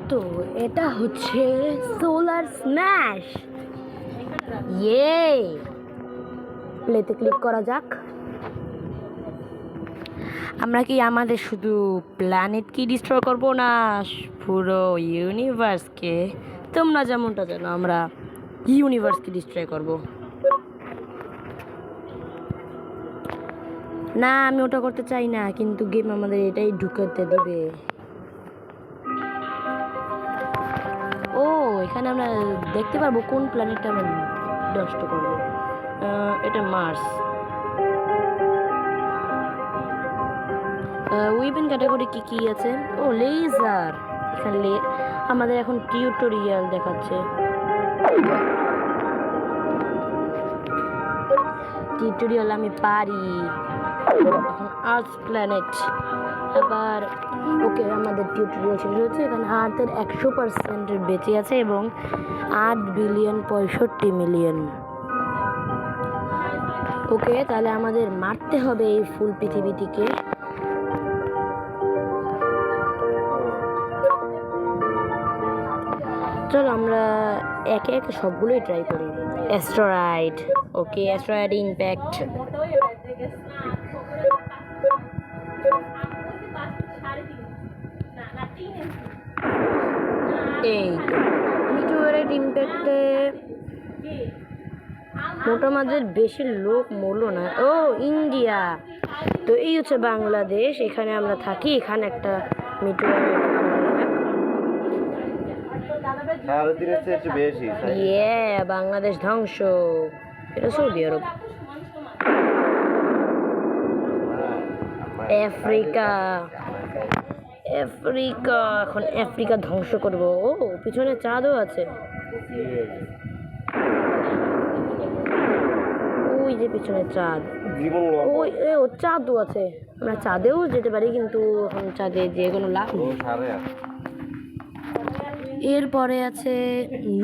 তো এটা হচ্ছে সোলার স্ম্যাশ। ইয়ে, প্লেতে ক্লিক করা যাক। আমরা কি আমাদের শুধু প্ল্যানেট কি ডিস্ট্রয় করব না পুরো ইউনিভার্সকে? তোমরা যেমনটা জানো আমরা ইউনিভার্সকে ডিস্ট্রয় করব। না, আমি ওটা করতে চাই না, কিন্তু গেম আমাদের এটাই ঢুকাতে দিবে। ও, এখানে আমরা দেখতে পারবো কোন প্ল্যানেটটা আমরা নষ্ট করবো। এটা মার্স। উইপেন ক্যাটাগরি কি কি আছে? ও, লেজার। এখানে আমাদের এখন টিউটোরিয়াল দেখাচ্ছে। টিউটোরিয়াল আমি পারি। এখন আর্থ প্ল্যানেট। আবার ওকে, আমাদের টিউটোরিয়াল শেষ হয়েছে। এখানে আর্থের 100% বেঁচে আছে এবং 8,65,000,000,000। ওকে, তাহলে আমাদের মারতে হবে এই ফুল পৃথিবীটিকে। চলো আমরা একে একে সবগুলোই ট্রাই করি। অ্যাস্টেরয়েড। ওকে, অ্যাস্টেরয়েড ইম্প্যাক্ট। এই মিটিওরেট ইম্প্যাক্টে মোটামুটি বেশি লোক মরল না। ও, ইন্ডিয়া। তো এই হচ্ছে বাংলাদেশ, এখানে আমরা থাকি। এখানে একটা মিটিওরেট, বাংলাদেশ ধ্বংস। এটা সৌদি আরব। আফ্রিকা। আফ্রিকা, এখন আফ্রিকা ধ্বংস করব। ও, পিছনে চাঁদও আছে। ওই যে পিছনে চাঁদ। ওই ও, চাঁদও আছে। আমরা চাঁদেও যেতে পারি, কিন্তু এখন চাঁদে যে কোনো লাভ নেই। এরপরে আছে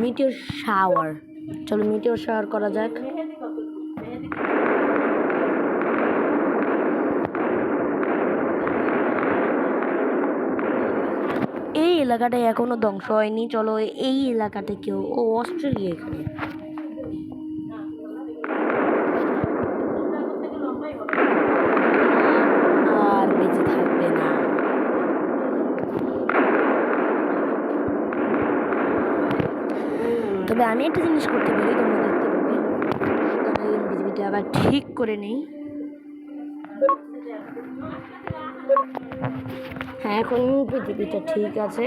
মিটিওর শাওয়ার। চলো মিটিওর শাওয়ার করা যাক। এই এলাকাটা এখনো ধ্বংস হয়নি। চলো এই এলাকাতে কেউ, ও অস্ট্রেলিয়া, এখানে আর বেঁচে থাকবে না। তবে আমি একটা জিনিস করতে পারি, তোমরা দেখতে পাবে। তাহলে পৃথিবীটা আবার ঠিক করে নেই। হ্যাঁ, এখন পৃথিবীটা ঠিক আছে।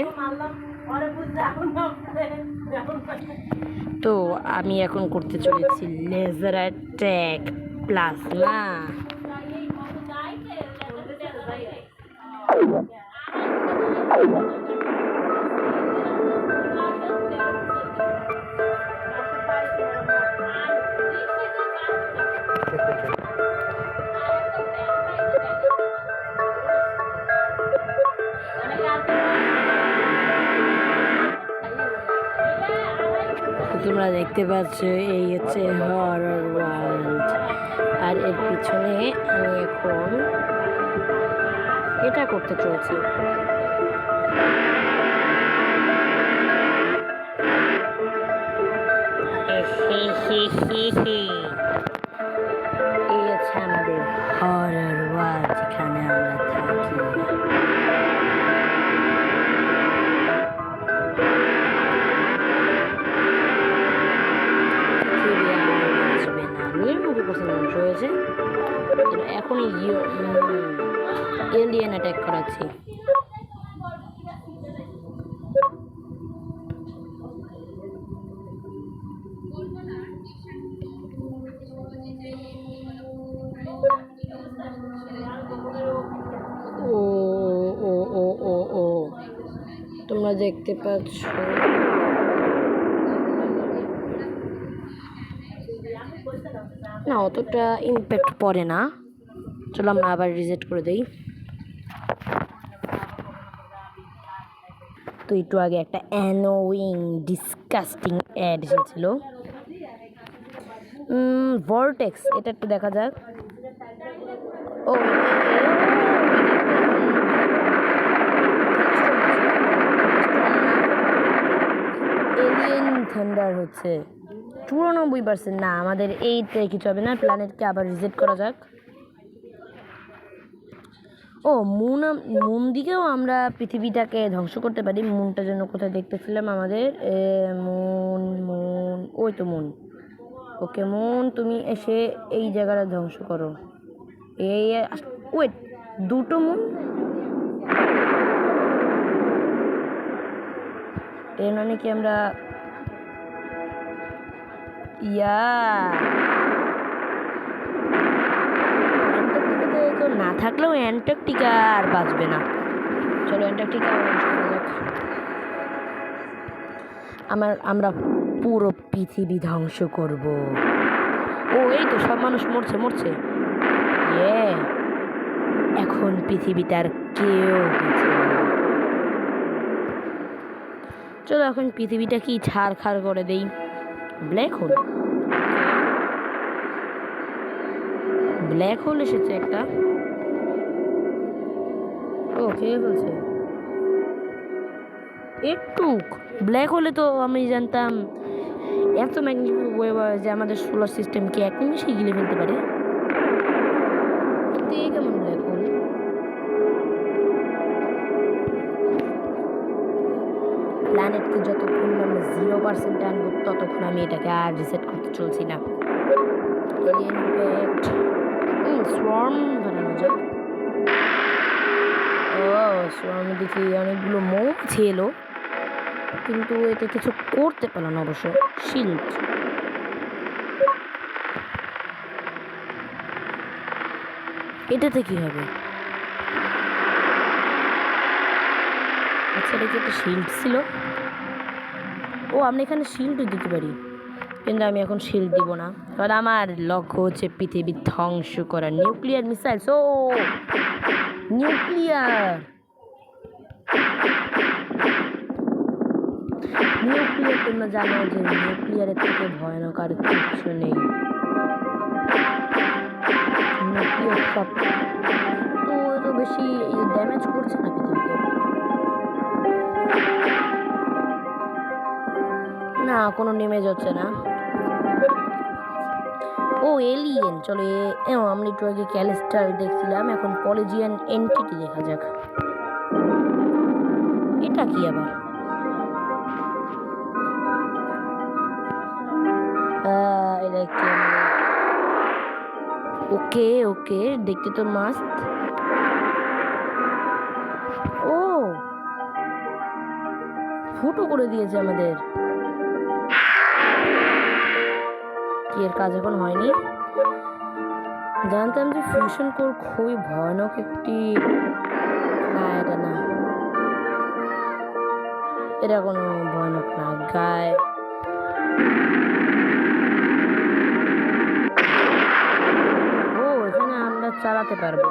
তো আমি এখন করতে চলেছি লেজার অ্যাটাক প্লাজমা। তোমরা দেখতে পাচ্ছ এই হচ্ছে হরর ওয়ার্ল্ড, আর এর পিছনে আমি এখন এটা করতে চলেছি। এই হচ্ছে আমাদের হরর ওয়ার্ল্ড, যেখানে আমরা থাকি। ধ্বংস হয়েছে। এখন এলিয়েন অ্যাটাক করাচ্ছি। ও ও ও ও ও তোমরা দেখতে পাচ্ছ না, অতটা ইম্প্যাক্ট পড়ে না। চলো আমরা আবার রিজেক্ট করে দেই। তো একটু আগে একটা অ্যানোয়িং ডিসকাস্টিং অ্যাড এসেছিল। ভর্টেক্স, এটা একটু দেখা যাক। ও, থান্ডার হচ্ছে 94%। না, আমাদের এইতে কিছু হবে না, প্ল্যানেটকে আবার রিসেট করা যাক। ও মুন দিকেও আমরা পৃথিবীটাকে ধ্বংস করতে পারি। মুনটার জন্য কোথায় দেখতেছিলাম আমাদের মুন মুন, ওই তো মুন। ওকে মুন, তুমি এসে এই জায়গাটা ধ্বংস করো। এই ওয়েট, দুটো মুন, এর মানে কি আমরা অ্যান্টার্কটিকাতে তো না থাকলেও অ্যান্টার্কটিকা আর বাঁচবে না। চলো অ্যান্টার্কটিকা আমরা পুরো পৃথিবী ধ্বংস করব। ও এই তো সব মানুষ মরছে। এখন পৃথিবীতে আর কেউ বেঁচে নেই। চলো এখন পৃথিবীটা কি ছাড়খাড় করে দেই। ব্ল্যাক হোল এসেছে একটা। ও খেয়ে ফেলছে একটু। ব্ল্যাক হোলে তো আমি জানতাম এত ম্যাগনেটিক ওয়েভ যে আমাদের সোলার সিস্টেমকে এক নিমিষে গিলে ফেলতে পারে। কেমন ব্ল্যাক হোল? প্ল্যানেটকে যতক্ষণ আমরা 0% আনবো ততক্ষণ আমি এটাকে আর রিসেট করতে চলছি না। এলিয়েন ইম্প্যাক্ট, সোয়ার্ম বানানো যাক। সোয়ার্মে দেখি অনেকগুলো মৌমাছি এলো, কিন্তু এটা কিছু করতে পারলো না অবশ্য। শিল্ড, এটাতে কি হবে? আচ্ছা, এটা কি একটা শিল্ড ছিল? ও, আমরা এখানে শিল্ডও দিতে পারি, কিন্তু আমি এখন শিল্ড দিব না, কারণ আমার লক্ষ্য হচ্ছে পৃথিবী ধ্বংস করা। নিউক্লিয়ার মিসাইল, নিউক্লিয়ার তোমরা জানো যে নিউক্লিয়ারের থেকে ভয়ানক আর কিছু নেই। নিউক্লিয়ার সব তো এত বেশি ড্যামেজ করছে না পৃথিবীকে। না, কোনো ড্যামেজ হচ্ছে না। ও এলিয়েন, চলো আমরা একটু আগে ক্যালিস্টার দেখছিলাম, এখন পলিজিয়ান এন্টিটি দেখা যাক। এটা কি আবার? এটা কি? ওকে, দেখতে তো মাস্ট। ও, ফুটো করে দিয়েছে আমাদের। কি এর কাজ এখন হয়নি? জানতাম যে ফিউশন কোর খুবই ভয়ানক একটি। না, এটা কোনো ভয়ানক না। গায়ে এখানে আমরা চালাতে পারবো।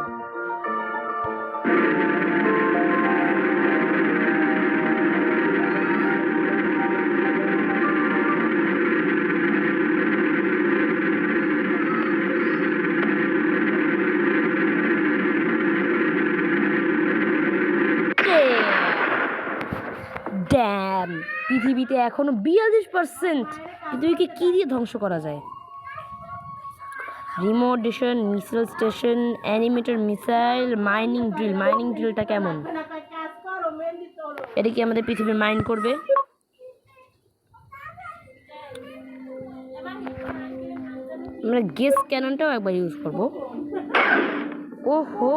পৃথিবীতে এখনো 42%। পৃথিবীকে কি দিয়ে ধ্বংস করা যায়? রিমোট ডিশন, missile station, animated missile, mining ড্রিলটা কেমন? এটা কি আমাদের পৃথিবীর মাইন করবে? আমরা গ্যাস ক্যাননটাও একবার ইউজ করব। ওহো,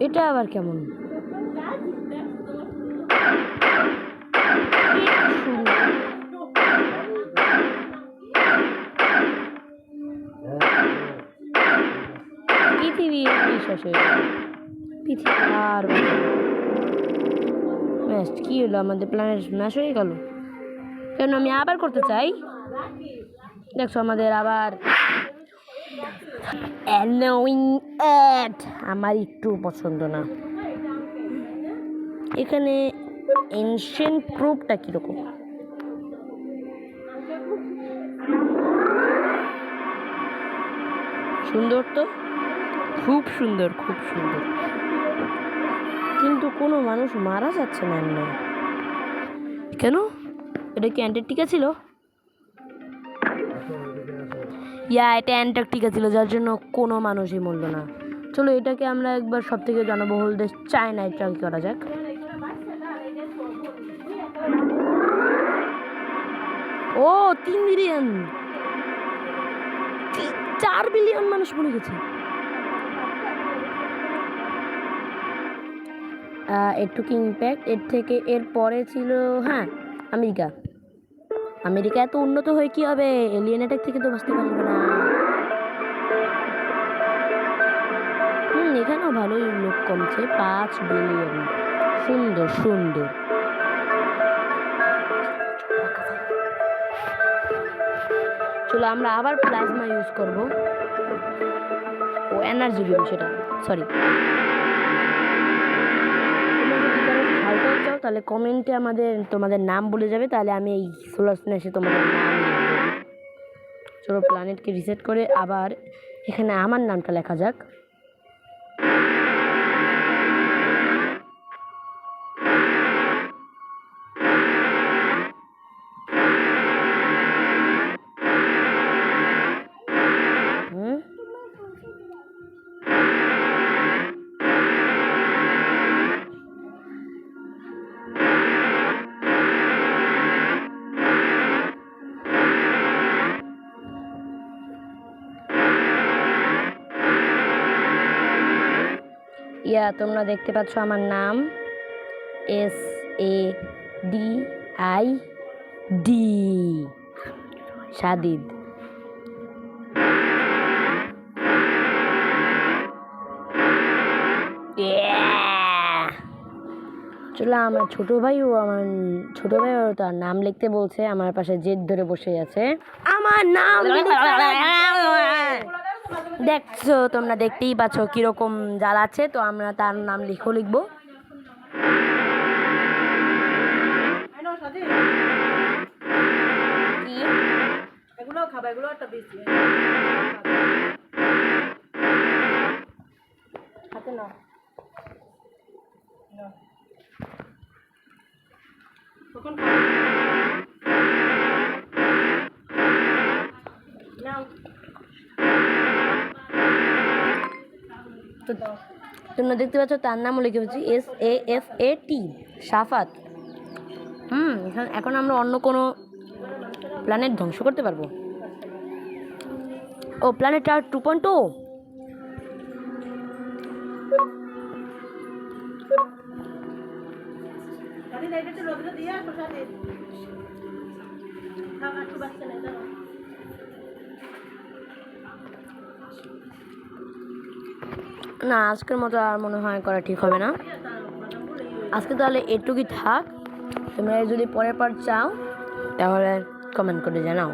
এটা আবার কেমন? পৃথিবী শেষ হয়ে গেল। পৃথিবী আর কি হলো? আমাদের প্ল্যানেট ম্যাশ হয়ে গেল কেন? আমি আবার করতে চাই। দেখছো আমাদের আবার আমার একটু পছন্দ না। এখানে এনশিয়েন্ট প্রুফটা কিরকম? সুন্দর তো, খুব সুন্দর। কিন্তু কোনো মানুষ মারা যাচ্ছে না। কেন? এটা কি অ্যান্টার্কটিকা ছিল? এটা অ্যান্টার্কটিকা ছিল, যার জন্য কোনো মানুষই মরল না। চলো এটাকে আমরা একবার সব থেকে জনবহুল দেশ চায়নায় ট্রাই করা যাক। ও 3 বিলিয়ন, 4 বিলিয়ন মানুষ মরে গেছে। একটু কি ইম্প্যাক্ট এর থেকে এর পরে ছিল আমেরিকা। আমেরিকা এত উন্নত হয়ে কি হবে? এলিয়েন অ্যাটাক থেকে তো বাঁচতে পারবে না। এখানেও ভালোই লোক কমছে, 5 বিলিয়ন। সুন্দর সুন্দর। চলো আমরা আবার প্লাজমা ইউজ করব। ও এনার্জি দিব সেটা, সরি। চাও তাহলে কমেন্টে তোমাদের নাম বলে যাবে, তাহলে আমি এই সোলার স্নেশে তোমাদের নাম লিখব। চলো প্ল্যানেটকে রিসেট করে আবার এখানে আমার নামটা লেখা যাক। তোমরা দেখতে পাচ্ছ আমার নাম SADID, সাদিদ। চলো আমার ছোট ভাইও তার নাম লিখতে বলছে, আমার পাশে জেদ ধরে বসে আছে। আমার নাম দেখছো, তোমরা দেখতেই পাচ্ছ কিরকম জ্বালাচ্ছে। তো আমরা তার নাম লিখবো। তোমরা দেখতে পাচ্ছ তার নামও লিখে পেয়েছি SAFAT, সাফাত। এখন আমরা অন্য কোনো প্ল্যানেট ধ্বংস করতে পারবো। ও প্ল্যানেট 2.0। না, আজকের মতো আর মনে হয় করা ঠিক হবে না। আজকে তাহলে এটুকুই থাক। তোমরা যদি পরের পার্ট চাও তাহলে কমেন্ট করে জানাও।